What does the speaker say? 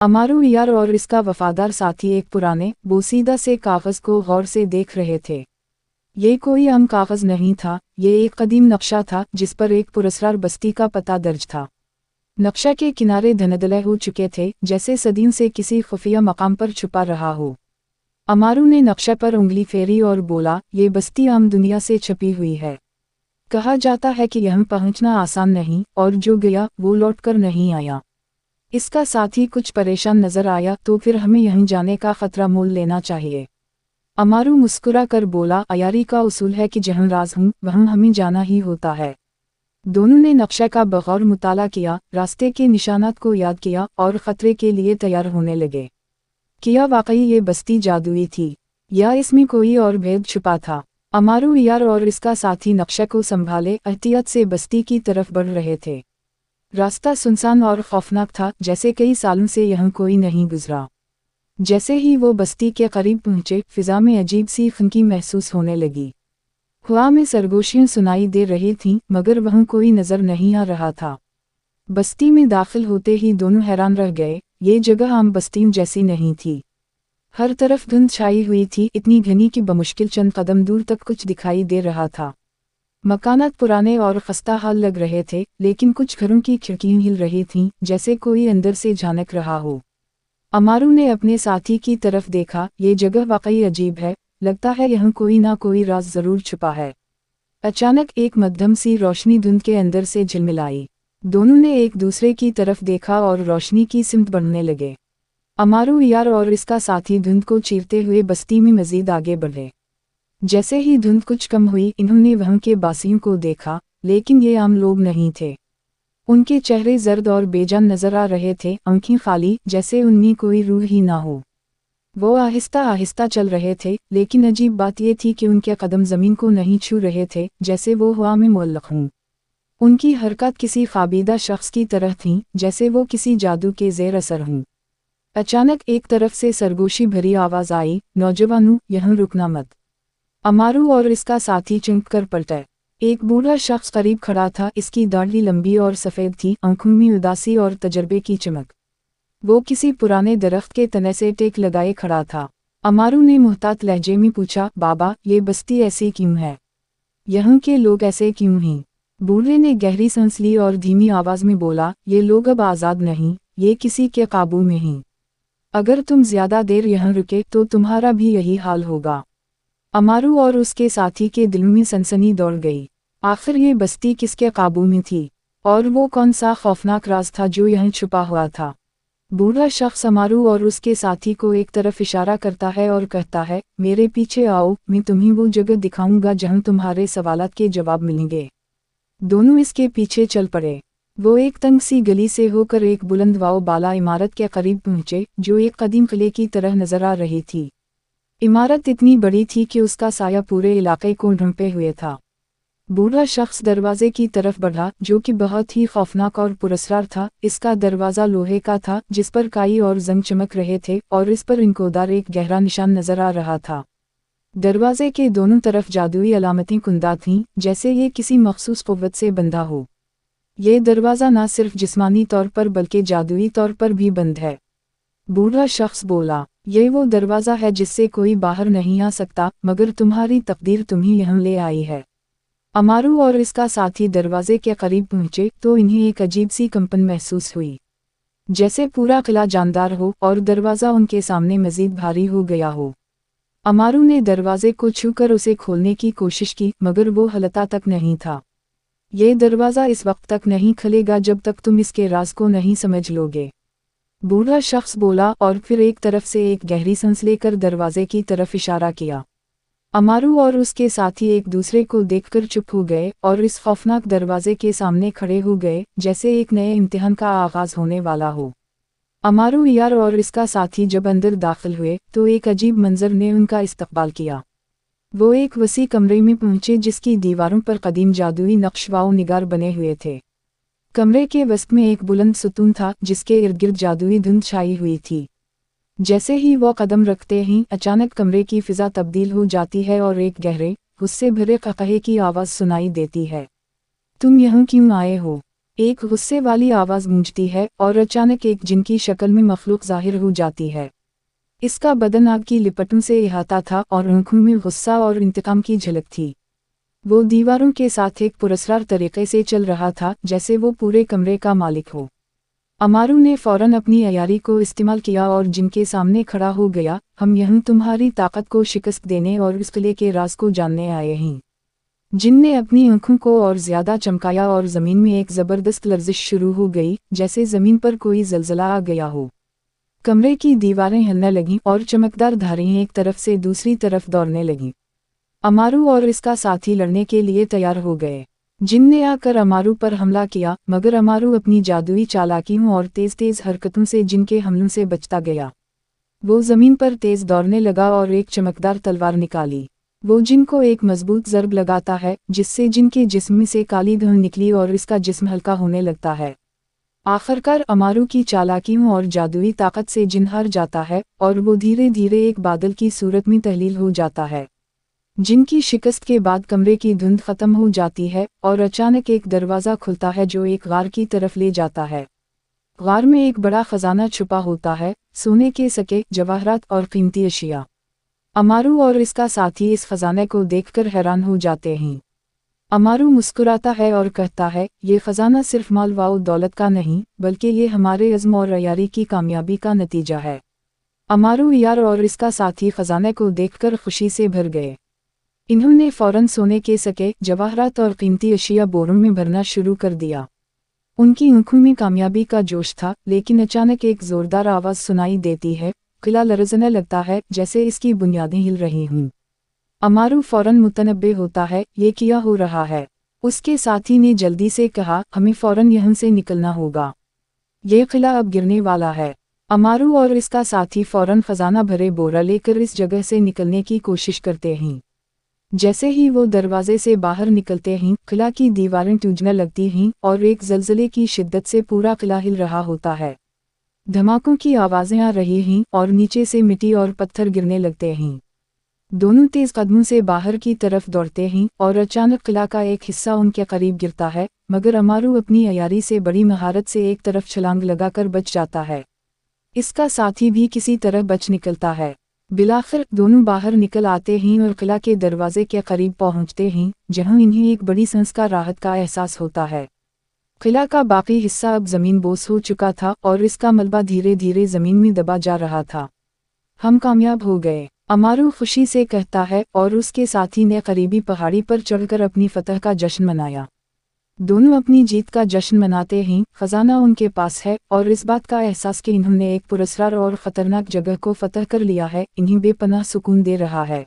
अमारू यार और इसका वफादार साथी एक पुराने बोसीदा से कागज़ को गौर से देख रहे थे। ये कोई आम कागज़ नहीं था, ये एक कदीम नक्शा था जिस पर एक पुरस्कार बस्ती का पता दर्ज था। नक्शा के किनारे धुंधले हो चुके थे, जैसे सदियों से किसी खुफिया मकाम पर छुपा रहा हो। अमारू ने नक्शे पर उंगली फेरी और बोला, ये बस्ती आम दुनिया से छपी हुई है। कहा जाता है कि यहाँ पहुँचना आसान नहीं, और जो गया वो लौटकर नहीं आया। इसका साथी कुछ परेशान नजर आया, तो फिर हमें यहीं जाने का खतरा मोल लेना चाहिए। अमारू मुस्कुरा कर बोला, अयारी का उसूल है कि जहाँ राज हूँ वहाँ हमें जाना ही होता है। दोनों ने नक्शे का बगौर मुताला किया, रास्ते के निशानात को याद किया और खतरे के लिए तैयार होने लगे। क्या वाकई ये बस्ती जादुई थी, या इसमें कोई और भेद छुपा था? अमारू यार और इसका साथी नक्शे को संभाले एहतियात से बस्ती की तरफ बढ़ रहे थे। रास्ता सुनसान और खौफनाक था, जैसे कई सालों से यहाँ कोई नहीं गुजरा। जैसे ही वो बस्ती के करीब पहुंचे, फिजा में अजीब सी खनकी महसूस होने लगी। हवा में सरगोशियां सुनाई दे रही थीं, मगर वहाँ कोई नज़र नहीं आ रहा था। बस्ती में दाखिल होते ही दोनों हैरान रह गए, ये जगह आम बस्तियों जैसी नहीं थी। हर तरफ धुंध छाई हुई थी, इतनी घनी कि बमुश्किल चंद कदम दूर तक कुछ दिखाई दे रहा था। मकानात पुराने और खस्ता हाल लग रहे थे, लेकिन कुछ घरों की खिड़कियां हिल रही थीं, जैसे कोई अंदर से झांक रहा हो। अमारू ने अपने साथी की तरफ देखा, ये जगह वाकई अजीब है, लगता है यहाँ कोई ना कोई राज जरूर छुपा है। अचानक एक मध्यम सी रोशनी धुंध के अंदर से झिलमिलाई। दोनों ने एक दूसरे की तरफ देखा और रोशनी की सिमत बढ़ने लगे। अमारू यार और इसका साथी धुंध को चीरते हुए बस्ती में मजीद आगे बढ़े। जैसे ही धुंध कुछ कम हुई, इन्होंने वहाँ के बासियों को देखा, लेकिन ये आम लोग नहीं थे। उनके चेहरे जर्द और बेजान नजर आ रहे थे, आंखें खाली, जैसे उनमें कोई रूह ही ना हो। वो आहिस्ता आहिस्ता चल रहे थे, लेकिन अजीब बात ये थी कि उनके कदम जमीन को नहीं छू रहे थे, जैसे वो हवा में मुअल्लक हों। उनकी हरकत किसी ख्वाबीदा शख्स की तरह थी, जैसे वो किसी जादू के ज़ेर असर हों। अचानक एक तरफ से सरगोशी भरी आवाज़ आई, नौजवानों, यहाँ रुकना मत। अमारू और इसका साथी चौंक कर पलटे। एक बूढ़ा शख्स करीब खड़ा था, इसकी दाढ़ी लंबी और सफ़ेद थी, आंखों में उदासी और तजर्बे की चमक। वो किसी पुराने दरख्त के तने से टेक लगाए खड़ा था। अमारू ने मुहतात लहजे में पूछा, बाबा, ये बस्ती ऐसी क्यों है? यहाँ के लोग ऐसे क्यों हैं? बूढ़े ने गहरी सांस ली और धीमी आवाज़ में बोला, ये लोग अब आज़ाद नहीं, ये किसी के काबू में हैं। अगर तुम ज़्यादा देर यहाँ रुके तो तुम्हारा भी यही हाल होगा। अमारू और उसके साथी के दिल में सनसनी दौड़ गई। आखिर ये बस्ती किसके काबू में थी, और वो कौन सा खौफनाक राज था जो यहाँ छुपा हुआ था? बूढ़ा शख्स अमारू और उसके साथी को एक तरफ इशारा करता है और कहता है, मेरे पीछे आओ, मैं तुम्हें वो जगह दिखाऊंगा जहाँ तुम्हारे सवालात के जवाब मिलेंगे। दोनों इसके पीछे चल पड़े। वो एक तंग सी गली से होकर एक बुलंद वाओ बाला इमारत के करीब पहुंचे, जो एक कदीम किले की तरह नजर आ रही थी। इमारत इतनी बड़ी थी कि उसका साया पूरे इलाके को ढंपे हुए था। बूढ़ा शख्स दरवाजे की तरफ बढ़ा, जो कि बहुत ही खौफनाक और पुरस्कार था। इसका दरवाज़ा लोहे का था, जिस पर काई और जंग चमक रहे थे, और इस पर इनकोदार एक गहरा निशान नजर आ रहा था। दरवाजे के दोनों तरफ जादुई अलामतें कुंदा थीं, जैसे ये किसी मखसूस क़ुव्वत से बंधा हो। ये दरवाज़ा न सिर्फ जिस्मानी तौर पर बल्कि जादुई तौर पर भी बंद है। बूढ़ा शख्स बोला, ये वो दरवाज़ा है जिससे कोई बाहर नहीं आ सकता, मगर तुम्हारी तकदीर तुम्हें यहाँ ले आई है। अमारू और इसका साथी दरवाजे के करीब पहुंचे तो इन्हें एक अजीब सी कंपन महसूस हुई, जैसे पूरा किला जानदार हो और दरवाज़ा उनके सामने मजीद भारी हो गया हो। अमारू ने दरवाजे को छूकर उसे खोलने की कोशिश की, मगर वो हलता तक नहीं था। ये दरवाज़ा इस वक्त तक नहीं खुलेगा जब तक तुम इसके राज को नहीं समझ लोगे, बूढ़ा शख्स बोला, और फिर एक तरफ से एक गहरी सांस लेकर दरवाजे की तरफ इशारा किया। अमारू और उसके साथी एक दूसरे को देखकर चुप हो गए और इस खौफनाक दरवाजे के सामने खड़े हो गए, जैसे एक नए इम्तिहान का आगाज़ होने वाला हो। अमारू यार और इसका साथी जब अंदर दाखिल हुए तो एक अजीब मंजर ने उनका इस्तकबाल किया। वो एक वसी कमरे में पहुंचे, जिसकी दीवारों पर कदीम जादुई नक्श व निगार बने हुए थे। कमरे के वस्त में एक बुलंद सुतून था, जिसके इर्द गिर्द जादुई धुंध छाई हुई थी। जैसे ही वो कदम रखते ही अचानक कमरे की फिजा तब्दील हो जाती है और एक गहरे, गुस्से भरे क़हक़हे की आवाज़ सुनाई देती है। तुम यहाँ क्यों आए हो? ایک غصے والی آواز گونجتی ہے اور اچانک ایک جن کی شکل میں مخلوق ظاہر ہو جاتی ہے۔ اس کا بدن آگ کی لپٹوں سے احاطہ تھا اور آنکھوں میں غصہ اور انتقام کی جھلک تھی۔ وہ دیواروں کے ساتھ ایک پراسرار طریقے سے چل رہا تھا جیسے وہ پورے کمرے کا مالک ہو۔ امارو نے فوراً اپنی عیاری کو استعمال کیا اور جن کے سامنے کھڑا ہو گیا، ہم یہاں تمہاری طاقت کو شکست دینے اور اس قلعے کے راز کو جاننے آئے ہیں۔ جن نے اپنی آنکھوں کو اور زیادہ چمکایا اور زمین میں ایک زبردست لرزش شروع ہو گئی جیسے زمین پر کوئی زلزلہ آ گیا ہو۔ کمرے کی دیواریں ہلنے لگیں اور چمکدار دھاریں ایک طرف سے دوسری طرف دوڑنے لگیں۔ امارو اور اس کا ساتھی لڑنے کے لیے تیار ہو گئے۔ جن نے آ کر امارو پر حملہ کیا مگر امارو اپنی جادوئی چالاکیوں اور تیز تیز حرکتوں سے جن کے حملوں سے بچتا گیا۔ وہ زمین پر تیز دوڑنے لگا اور ایک چمکدار تلوار نکالی۔ وہ جن کو ایک مضبوط ضرب لگاتا ہے جس سے جن کے جسم میں سے کالی دھول نکلی اور اس کا جسم ہلکا ہونے لگتا ہے۔ آخرکار امارو کی چالاکیوں اور جادوئی طاقت سے جن ہار جاتا ہے اور وہ دھیرے دھیرے ایک بادل کی صورت میں تحلیل ہو جاتا ہے۔ جن کی شکست کے بعد کمرے کی دھند ختم ہو جاتی ہے اور اچانک ایک دروازہ کھلتا ہے جو ایک غار کی طرف لے جاتا ہے۔ غار میں ایک بڑا خزانہ چھپا ہوتا ہے، سونے کے سکے، جواہرات اور قیمتی اشیاء۔ امارو اور اس کا ساتھی اس خزانے کو دیکھ کر حیران ہو جاتے ہیں۔ امارو مسکراتا ہے اور کہتا ہے، یہ خزانہ صرف مال و دولت کا نہیں بلکہ یہ ہمارے عزم اور عیاری کی کامیابی کا نتیجہ ہے۔ امارو یار اور اس کا ساتھی خزانے کو دیکھ کر خوشی سے بھر گئے۔ انہوں نے فوراً سونے کے سکے، جواہرات اور قیمتی اشیاء بوروں میں بھرنا شروع کر دیا۔ ان کی آنکھوں میں کامیابی کا جوش تھا، لیکن اچانک ایک زوردار آواز سنائی دیتی ہے، قلعہ لرزنے لگتا ہے جیسے اس کی بنیادیں ہل رہی ہوں۔ امارو فوراً متنبہ ہوتا ہے، یہ کیا ہو رہا ہے؟ اس کے ساتھی نے جلدی سے کہا، ہمیں فوراً یہاں سے نکلنا ہوگا، یہ قلعہ اب گرنے والا ہے۔ امارو اور اس کا ساتھی فوراً خزانہ بھرے بورا لے کر اس جگہ سے نکلنے کی کوشش کرتے ہیں۔ جیسے ہی وہ دروازے سے باہر نکلتے ہیں، قلعہ کی دیواریں ٹوٹنے لگتی ہیں اور ایک زلزلے کی شدت سے پورا قلعہ ہل رہا ہوتا ہے۔ دھماکوں کی آوازیں آ رہی ہیں اور نیچے سے مٹی اور پتھر گرنے لگتے ہیں۔ دونوں تیز قدموں سے باہر کی طرف دوڑتے ہیں اور اچانک قلعہ کا ایک حصہ ان کے قریب گرتا ہے، مگر امارو اپنی عیاری سے بڑی مہارت سے ایک طرف چھلانگ لگا کر بچ جاتا ہے۔ اس کا ساتھی بھی کسی طرح بچ نکلتا ہے۔ بالآخر دونوں باہر نکل آتے ہیں اور قلعہ کے دروازے کے قریب پہنچتے ہیں، جہاں انہیں ایک بڑی سانس کا راحت کا احساس ہوتا ہے۔ قلعہ کا باقی حصہ اب زمین بوس ہو چکا تھا اور اس کا ملبہ دھیرے دھیرے زمین میں دبا جا رہا تھا۔ ہم کامیاب ہو گئے، امارو خوشی سے کہتا ہے اور اس کے ساتھی نے قریبی پہاڑی پر چڑھ کر اپنی فتح کا جشن منایا۔ دونوں اپنی جیت کا جشن مناتے ہیں، خزانہ ان کے پاس ہے اور اس بات کا احساس کہ انہوں نے ایک پراسرار اور خطرناک جگہ کو فتح کر لیا ہے، انہیں بے پناہ سکون دے رہا ہے۔